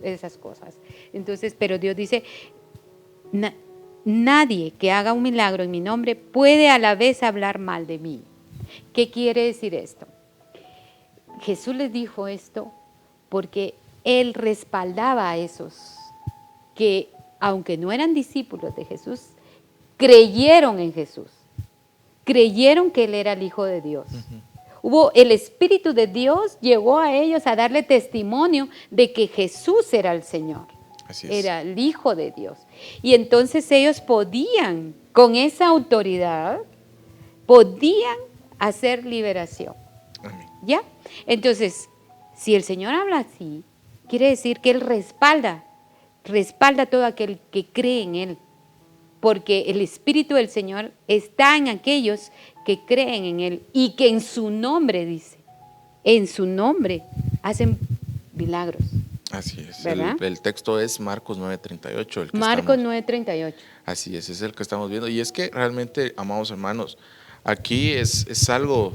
esas cosas. Entonces, pero Dios dice, nadie que haga un milagro en mi nombre puede a la vez hablar mal de mí. ¿Qué quiere decir esto? Jesús les dijo esto porque Él respaldaba a esos que, aunque no eran discípulos de Jesús, creyeron en Jesús. Creyeron que Él era el Hijo de Dios. Uh-huh. El Espíritu de Dios llegó a ellos a darle testimonio de que Jesús era el Señor. Así es. Era el Hijo de Dios. Y entonces ellos podían, con esa autoridad, podían hacer liberación. Amén. ¿Ya? Entonces, si el Señor habla así, quiere decir que Él respalda a todo aquel que cree en Él, porque el Espíritu del Señor está en aquellos que creen en Él y que en su nombre, dice, en su nombre hacen milagros. Así es. ¿Verdad? El texto es Marcos 9:38, el que Marcos estamos. 9:38. Así es el que estamos viendo. Y es que realmente, amados hermanos, aquí es algo,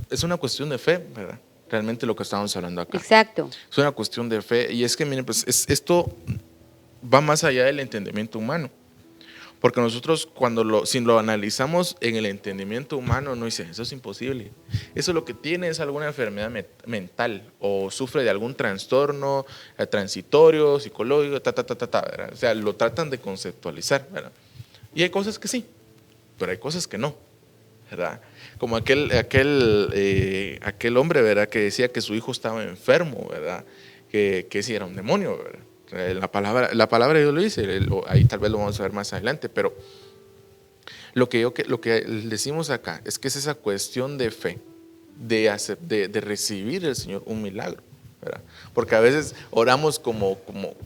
es una cuestión de fe, ¿verdad? Realmente lo que estamos hablando acá. Exacto. Es una cuestión de fe. Y es que, miren, pues esto va más allá del entendimiento humano. Porque nosotros si lo analizamos en el entendimiento humano, no dice, eso es imposible. Eso lo que tiene es alguna enfermedad mental o sufre de algún trastorno transitorio, psicológico, ¿verdad? O sea, lo tratan de conceptualizar, ¿verdad? Y hay cosas que sí, pero hay cosas que no, ¿verdad? Como aquel hombre, ¿verdad? Que decía que su hijo estaba enfermo, ¿verdad? Que sí era un demonio, ¿verdad? La palabra de Dios lo dice, ahí tal vez lo vamos a ver más adelante, pero lo que decimos acá es que es esa cuestión de fe, de recibir del Señor un milagro, ¿verdad? Porque a veces oramos como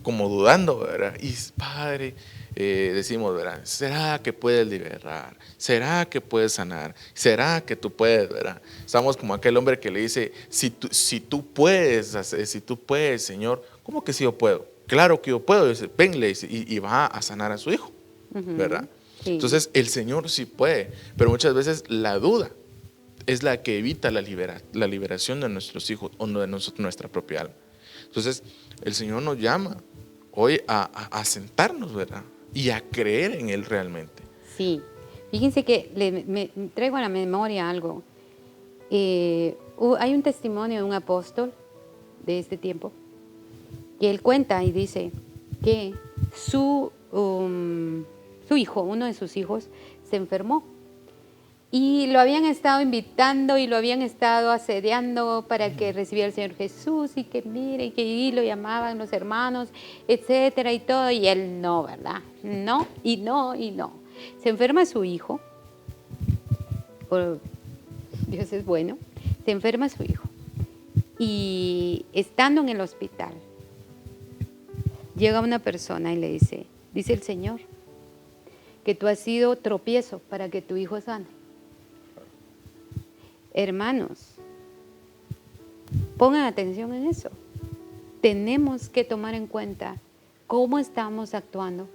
dudando, ¿verdad? Y Padre, decimos, ¿verdad? ¿Será que puedes liberar? ¿Será que puedes sanar? ¿Será que tú puedes, ¿verdad? Estamos como aquel hombre que le dice, si tú puedes, Señor, ¿cómo que si yo puedo? Claro que yo puedo. Dice, ven, le dice, y va a sanar a su hijo, ¿verdad? Sí. Entonces el Señor sí puede, pero muchas veces la duda es la que evita la liberación de nuestros hijos o de nuestra propia alma. Entonces el Señor nos llama hoy a sentarnos, ¿verdad? Y a creer en Él realmente. Sí. Fíjense que me traigo a la memoria algo. Hay un testimonio de un apóstol de este tiempo que él cuenta y dice que su hijo, uno de sus hijos, se enfermó y lo habían estado invitando y lo habían estado asediando para que recibiera al Señor Jesús y que mire y que y lo llamaban los hermanos, etcétera y todo, y él no, ¿verdad? No y no y no. Se enferma su hijo, Dios es bueno, se enferma su hijo y estando en el hospital llega una persona y le dice el Señor, que tú has sido tropiezo para que tu hijo sane. Hermanos, pongan atención en eso. Tenemos que tomar en cuenta cómo estamos actuando,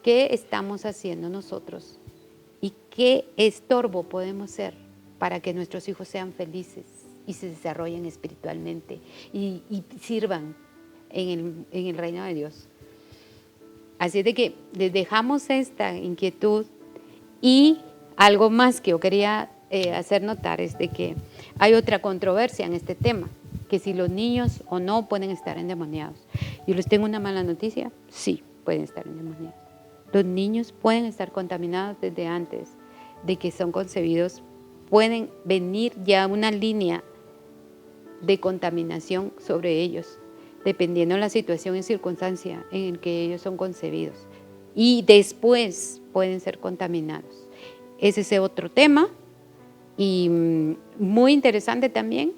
qué estamos haciendo nosotros y qué estorbo podemos ser para que nuestros hijos sean felices y se desarrollen espiritualmente y sirvan en el reino de Dios. Así de que les dejamos esta inquietud y algo más que yo quería hacer notar es de que hay otra controversia en este tema, que si los niños o no pueden estar endemoniados. Yo les tengo una mala noticia, sí, pueden estar endemoniados. Los niños pueden estar contaminados desde antes de que son concebidos, pueden venir ya una línea de contaminación sobre ellos, dependiendo de la situación y circunstancia en que ellos son concebidos. Y después pueden ser contaminados. Ese es otro tema y muy interesante también.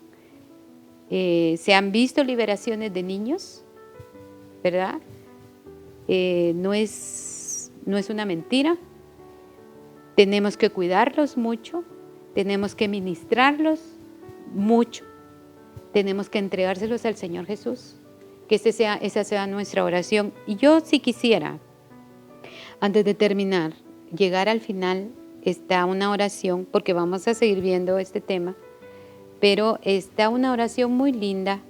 Se han visto liberaciones de niños, ¿verdad? No es una mentira. Tenemos que cuidarlos mucho, tenemos que ministrarlos mucho, tenemos que entregárselos al Señor Jesús, que esa sea nuestra oración. Y yo sí quisiera, antes de terminar, llegar al final, está una oración, porque vamos a seguir viendo este tema, pero está una oración muy linda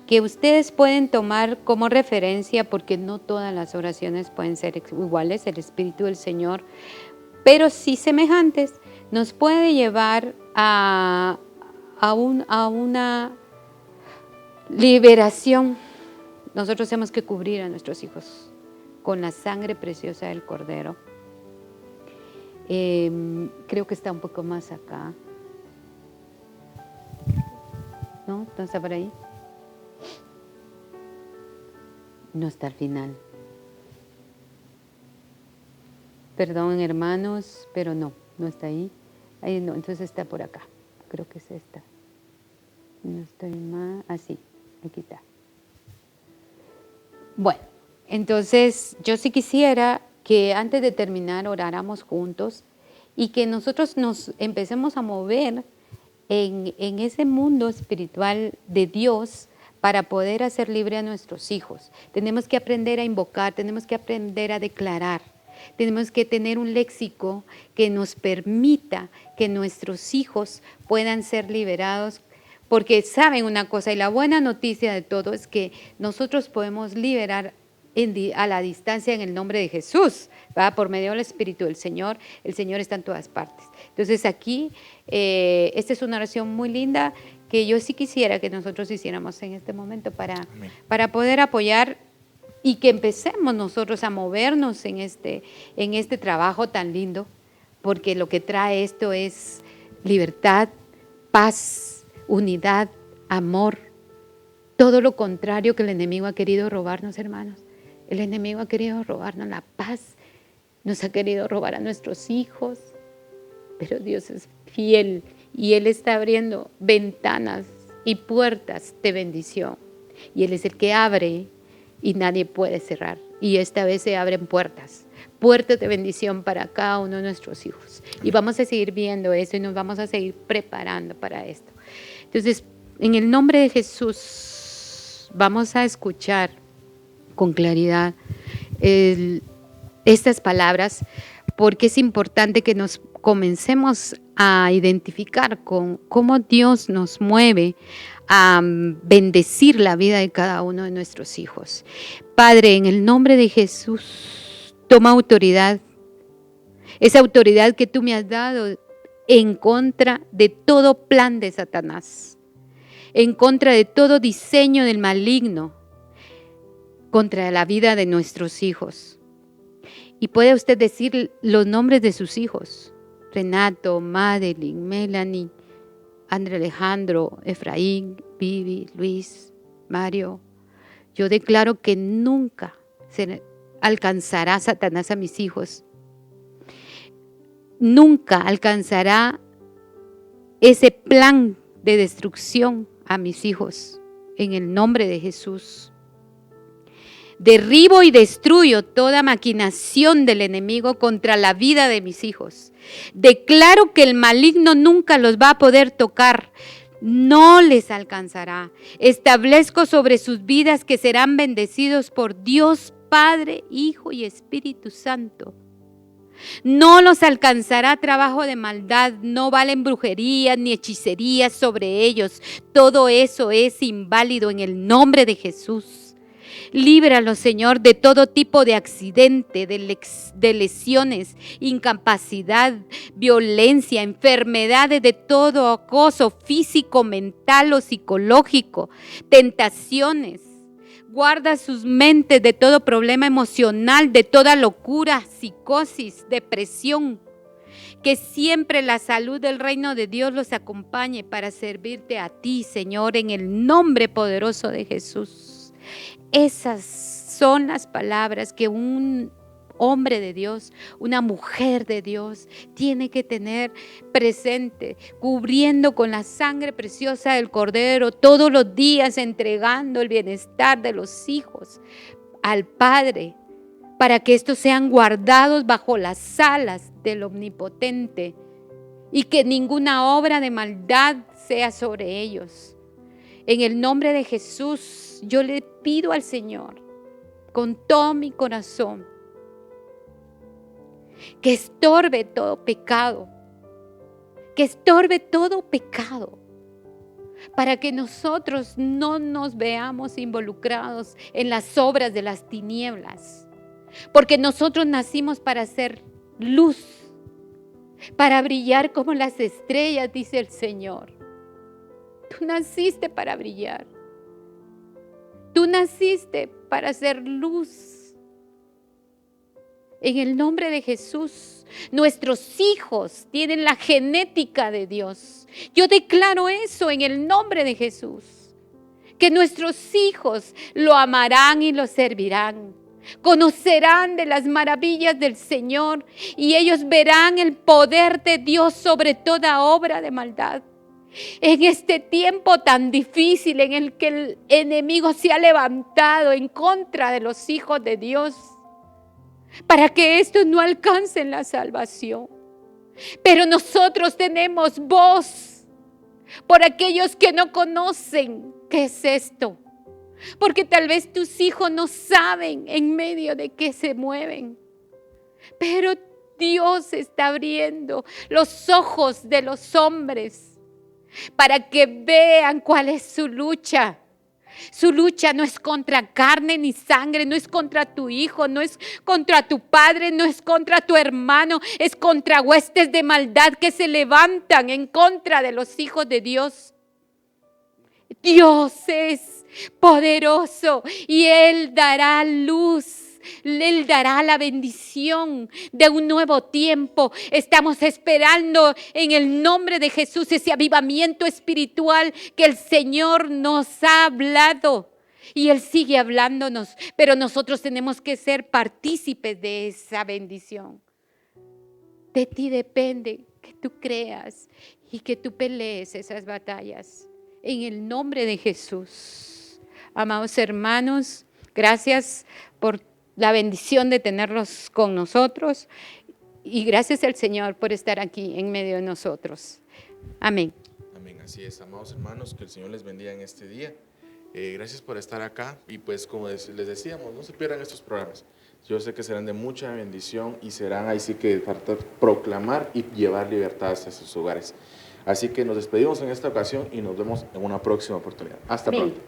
que ustedes pueden tomar como referencia, porque no todas las oraciones pueden ser iguales, el Espíritu del Señor, pero sí semejantes, nos puede llevar a una liberación. Nosotros tenemos que cubrir a nuestros hijos con la sangre preciosa del Cordero. Creo que está un poco más acá. ¿No? ¿No está por ahí? No está al final. Perdón, hermanos, pero no está ahí. Ahí no, entonces está por acá. Creo que es esta. No estoy mal. Así, aquí está. Bueno, entonces yo sí quisiera que antes de terminar oráramos juntos y que nosotros nos empecemos a mover en ese mundo espiritual de Dios para poder hacer libre a nuestros hijos. Tenemos que aprender a invocar, tenemos que aprender a declarar, tenemos que tener un léxico que nos permita que nuestros hijos puedan ser liberados. Porque saben una cosa, y la buena noticia de todo es que nosotros podemos liberar a la distancia en el nombre de Jesús, ¿va? Por medio del Espíritu del Señor. El Señor está en todas partes. Entonces aquí, esta es una oración muy linda que yo sí quisiera que nosotros hiciéramos en este momento para poder apoyar y que empecemos nosotros a movernos en este trabajo tan lindo, porque lo que trae esto es libertad, paz, unidad, amor, todo lo contrario que el enemigo ha querido robarnos, hermanos. El enemigo ha querido robarnos la paz, nos ha querido robar a nuestros hijos, pero Dios es fiel y Él está abriendo ventanas y puertas de bendición. Y Él es el que abre y nadie puede cerrar. Y esta vez se abren puertas de bendición para cada uno de nuestros hijos. Y vamos a seguir viendo eso y nos vamos a seguir preparando para esto. Entonces, en el nombre de Jesús, vamos a escuchar con claridad estas palabras, porque es importante que nos comencemos a identificar con cómo Dios nos mueve a bendecir la vida de cada uno de nuestros hijos. Padre, en el nombre de Jesús, toma autoridad, esa autoridad que tú me has dado en contra de todo plan de Satanás, en contra de todo diseño del maligno, contra la vida de nuestros hijos. Y puede usted decir los nombres de sus hijos: Renato, Madeline, Melanie, André Alejandro, Efraín, Vivi, Luis, Mario. Yo declaro que nunca se alcanzará Satanás a mis hijos. Nunca alcanzará ese plan de destrucción a mis hijos. En el nombre de Jesús. Derribo y destruyo toda maquinación del enemigo contra la vida de mis hijos. Declaro que el maligno nunca los va a poder tocar. No les alcanzará. Establezco sobre sus vidas que serán bendecidos por Dios Padre, Hijo y Espíritu Santo. No los alcanzará trabajo de maldad, no valen brujerías ni hechicerías sobre ellos. Todo eso es inválido en el nombre de Jesús. Líbralos, Señor, de todo tipo de accidente, de lesiones, incapacidad, violencia, enfermedades de todo acoso físico, mental o psicológico, tentaciones. Guarda sus mentes de todo problema emocional, de toda locura, psicosis, depresión. Que siempre la salud del reino de Dios los acompañe para servirte a ti, Señor, en el nombre poderoso de Jesús. Esas son las palabras que un hombre de Dios, una mujer de Dios tiene que tener presente, cubriendo con la sangre preciosa del Cordero todos los días, entregando el bienestar de los hijos al Padre, para que estos sean guardados bajo las alas del Omnipotente y que ninguna obra de maldad sea sobre ellos. En el nombre de Jesús, yo le pido al Señor con todo mi corazón que estorbe todo pecado, para que nosotros no nos veamos involucrados en las obras de las tinieblas, porque nosotros nacimos para ser luz, para brillar como las estrellas, dice el Señor. Tú naciste para brillar. Tú naciste para ser luz. En el nombre de Jesús, nuestros hijos tienen la genética de Dios. Yo declaro eso en el nombre de Jesús. Que nuestros hijos lo amarán y lo servirán. Conocerán de las maravillas del Señor y ellos verán el poder de Dios sobre toda obra de maldad. en este tiempo tan difícil en el que el enemigo se ha levantado en contra de los hijos de Dios, para que estos no alcancen la salvación. Pero nosotros tenemos voz por aquellos que no conocen qué es esto. Porque tal vez tus hijos no saben en medio de qué se mueven. Pero Dios está abriendo los ojos de los hombres para que vean cuál es su lucha. Su lucha no es contra carne ni sangre, no es contra tu hijo, no es contra tu padre, no es contra tu hermano, es contra huestes de maldad que se levantan en contra de los hijos de Dios. Dios es poderoso y Él dará luz. Él dará la bendición de un nuevo tiempo. Estamos esperando en el nombre de Jesús ese avivamiento espiritual que el Señor nos ha hablado. Y Él sigue hablándonos, pero nosotros tenemos que ser partícipes de esa bendición. De ti depende que tú creas y que tú pelees esas batallas. En el nombre de Jesús. Amados hermanos, gracias por la bendición de tenerlos con nosotros y gracias al Señor por estar aquí en medio de nosotros. Amén. Amén, así es, amados hermanos, que el Señor les bendiga en este día. Gracias por estar acá y pues como les decíamos, no se pierdan estos programas. Yo sé que serán de mucha bendición y serán ahí sí que para proclamar y llevar libertad hasta sus hogares. Así que nos despedimos en esta ocasión y nos vemos en una próxima oportunidad. Hasta pronto.